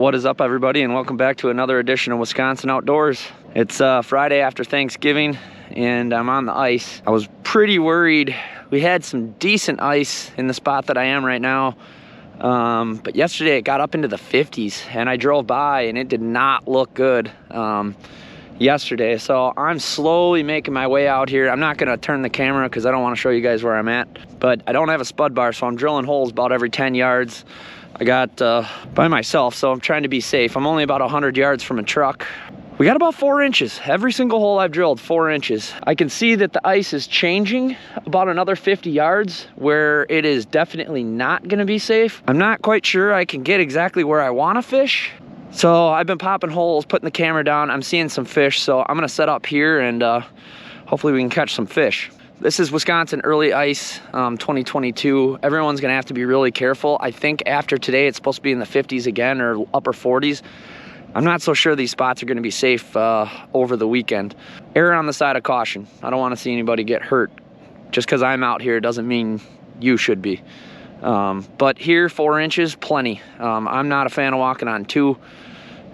What is up, everybody, and welcome back to another edition of Wisconsin Outdoors. It's Friday after Thanksgiving and I'm on the ice. I was pretty worried. We had some decent ice in the spot that I am right now, but yesterday it got up into the 50s and I drove by and it did not look good yesterday. So I'm slowly making my way out here. I'm not gonna turn the camera because I don't want to show you guys where I'm at, but I don't have a spud bar, so I'm drilling holes about every 10 yards. I got by myself, so I'm trying to be safe. I'm only about 100 yards from a truck. We got about 4 inches. Every single hole I've drilled, 4 inches. I can see that the ice is changing about another 50 yards where it is definitely not gonna be safe. I'm not quite sure I can get exactly where I wanna fish. So I've been popping holes, putting the camera down. I'm seeing some fish, so I'm gonna set up here and hopefully we can catch some fish. This is Wisconsin early ice 2022. Everyone's gonna have to be really careful. I think after today, it's supposed to be in the 50s again or upper 40s. I'm not so sure these spots are gonna be safe over the weekend. Err on the side of caution. I don't wanna see anybody get hurt. Just because I'm out here doesn't mean you should be. But here, 4 inches, plenty. I'm not a fan of walking on 2,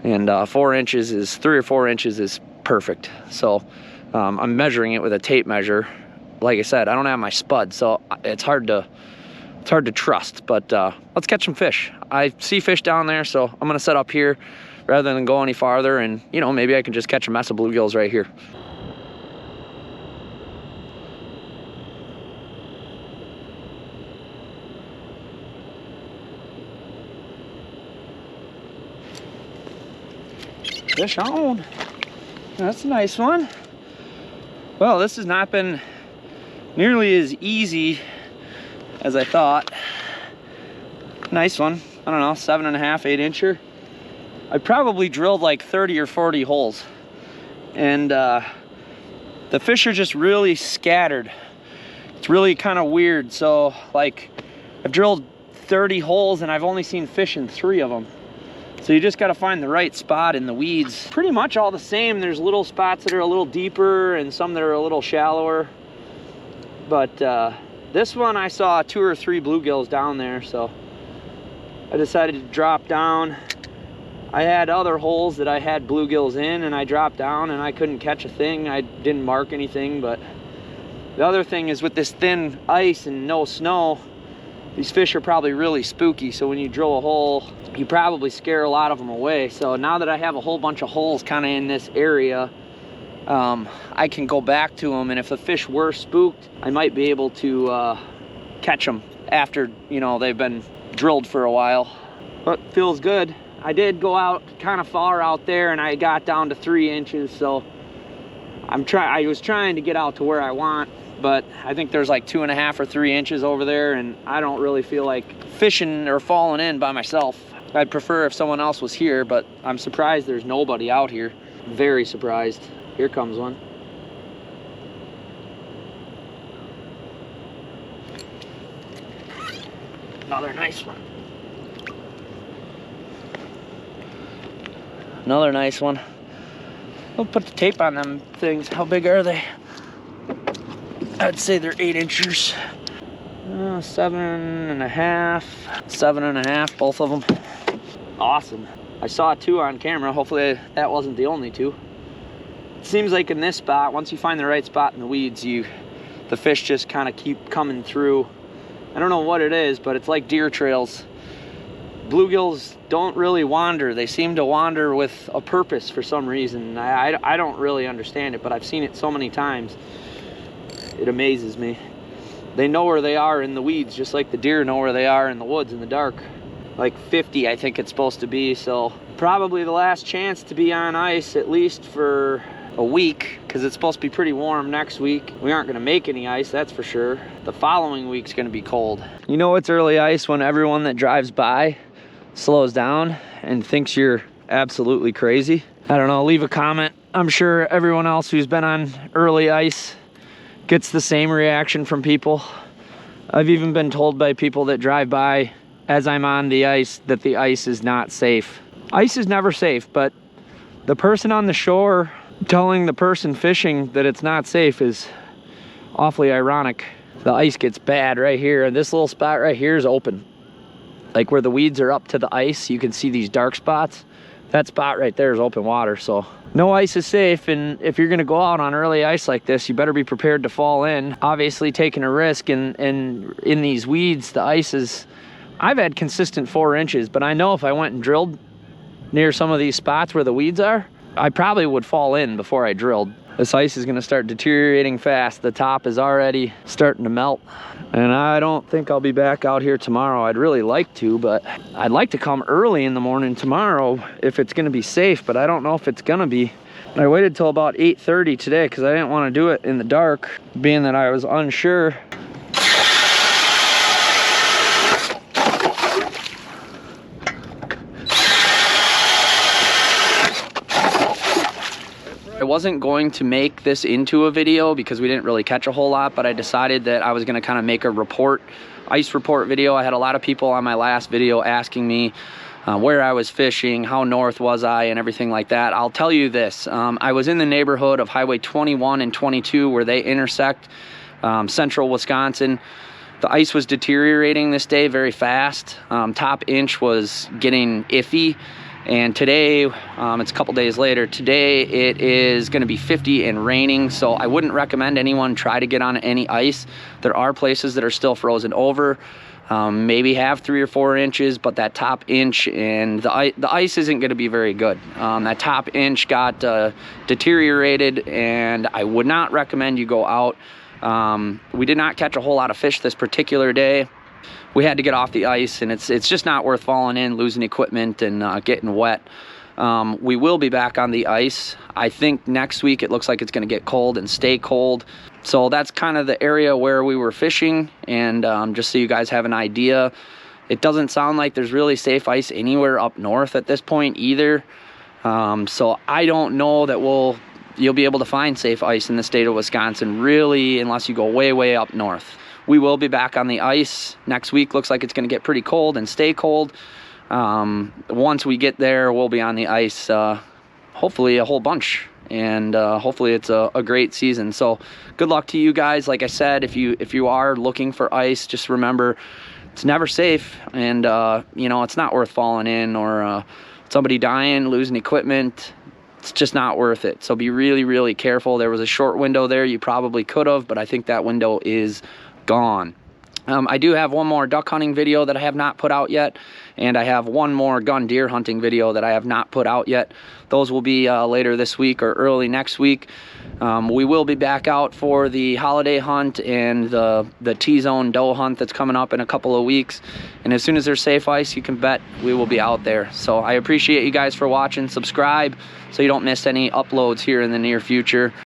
and 4 inches is, 3 or 4 inches is perfect. So I'm measuring it with a tape measure. Like I said, I don't have my spud, so it's hard to trust, but let's catch some fish. I see fish down there, so I'm gonna set up here rather than go any farther, and you know, maybe I can just catch a mess of bluegills right here. Fish on. That's a nice one. Well, this has not been nearly as easy as I thought. Nice one. I don't know, 7.5, 8 incher. I probably drilled like 30 or 40 holes, and the fish are just really scattered. It's really kind of weird. So like, I've drilled 30 holes and I've only seen fish in 3 of them. So you just got to find the right spot in the weeds. Pretty much all the same. There's little spots that are a little deeper and some that are a little shallower. But this one I saw 2 or 3 bluegills down there, so I decided to drop down. I had other holes that I had bluegills in, and I dropped down and I couldn't catch a thing. I didn't mark anything, but the other thing is with this thin ice and no snow, these fish are probably really spooky. So when you drill a hole, you probably scare a lot of them away. So now that I have a whole bunch of holes kind of in this area, I can go back to them, and if the fish were spooked, I might be able to catch them after, you know, they've been drilled for a while. But feels good. I did go out kind of far out there and I got down to 3 inches, so I was trying to get out to where I want, but I think there's like 2.5 or 3 inches over there, and I don't really feel like fishing or falling in by myself. I'd prefer if someone else was here, but I'm surprised there's nobody out here. Very surprised. Here comes one. Another nice one. Another nice one. We'll put the tape on them things. How big are they? I'd say they're 8 inchers. 7.5. 7.5, both of them. Awesome. I saw 2 on camera. Hopefully that wasn't the only 2. It seems like in this spot, once you find the right spot in the weeds, the fish just kind of keep coming through. I don't know what it is, but it's like deer trails. Bluegills don't really wander. They seem to wander with a purpose for some reason. I don't really understand it, but I've seen it so many times. It amazes me. They know where they are in the weeds, just like the deer know where they are in the woods in the dark. Like 50, I think it's supposed to be, so probably the last chance to be on ice, at least for a week, because it's supposed to be pretty warm next week. We aren't going to make any ice, that's for sure. The following week's going to be cold. You know it's early ice when everyone that drives by slows down and thinks you're absolutely crazy. I don't know, leave a comment. I'm sure everyone else who's been on early ice gets the same reaction from people. I've even been told by people that drive by as I'm on the ice that the ice is not safe. Ice is never safe, but the person on the shore telling the person fishing that it's not safe is awfully ironic. The ice gets bad right here, and this little spot right here is open. like where the weeds are up to the ice, you can see these dark spots. That spot right there is open water, so no ice is safe. And if you're gonna go out on early ice like this, you better be prepared to fall in. Obviously taking a risk, and in these weeds, the ice is, I've had consistent 4 inches, but I know if I went and drilled near some of these spots where the weeds are, I probably would fall in before I drilled. This ice is gonna start deteriorating fast. The top is already starting to melt. And I don't think I'll be back out here tomorrow. I'd really like to, but I'd like to come early in the morning tomorrow if it's gonna be safe, but I don't know if it's gonna be. I waited till about 8:30 today because I didn't want to do it in the dark, being that I was unsure. I wasn't going to make this into a video because we didn't really catch a whole lot, but I decided that I was going to kind of make a report, ice report video. I had a lot of people on my last video asking me where I was fishing, how north was I, and everything like that. I'll tell you this, I was in the neighborhood of Highway 21 and 22 where they intersect, central Wisconsin. The ice was deteriorating this day very fast. Top inch was getting iffy. And today, it's a couple days later, today it is gonna be 50 and raining, so I wouldn't recommend anyone try to get on any ice. There are places that are still frozen over, maybe have 3 or 4 inches, but that top inch and the ice isn't gonna be very good. That top inch got deteriorated, and I would not recommend you go out. We did not catch a whole lot of fish this particular day. We had to get off the ice, and it's just not worth falling in, losing equipment, and getting wet. We will be back on the ice. I think next week it looks like it's going to get cold and stay cold. So that's kind of the area where we were fishing, and just so you guys have an idea, it doesn't sound like there's really safe ice anywhere up north at this point either. So I don't know that you'll be able to find safe ice in the state of Wisconsin, really, unless you go way, way up north. We will be back on the ice next week. Looks like it's going to get pretty cold and stay cold. Once we get there, we'll be on the ice, hopefully a whole bunch, and hopefully it's a great season. So good luck to you guys. Like I said, if you are looking for ice, just remember it's never safe, and you know, it's not worth falling in or somebody dying, losing equipment. It's just not worth it. So be really, really careful. There was a short window there. You probably could have, but I think that window is gone. I do have one more duck hunting video that I have not put out yet, and I have one more gun deer hunting video that I have not put out yet. Those will be later this week or early next week. We will be back out for the holiday hunt and the T-zone doe hunt that's coming up in a couple of weeks, and as soon as there's safe ice, you can bet we will be out there. So I appreciate you guys for watching. Subscribe so you don't miss any uploads here in the near future.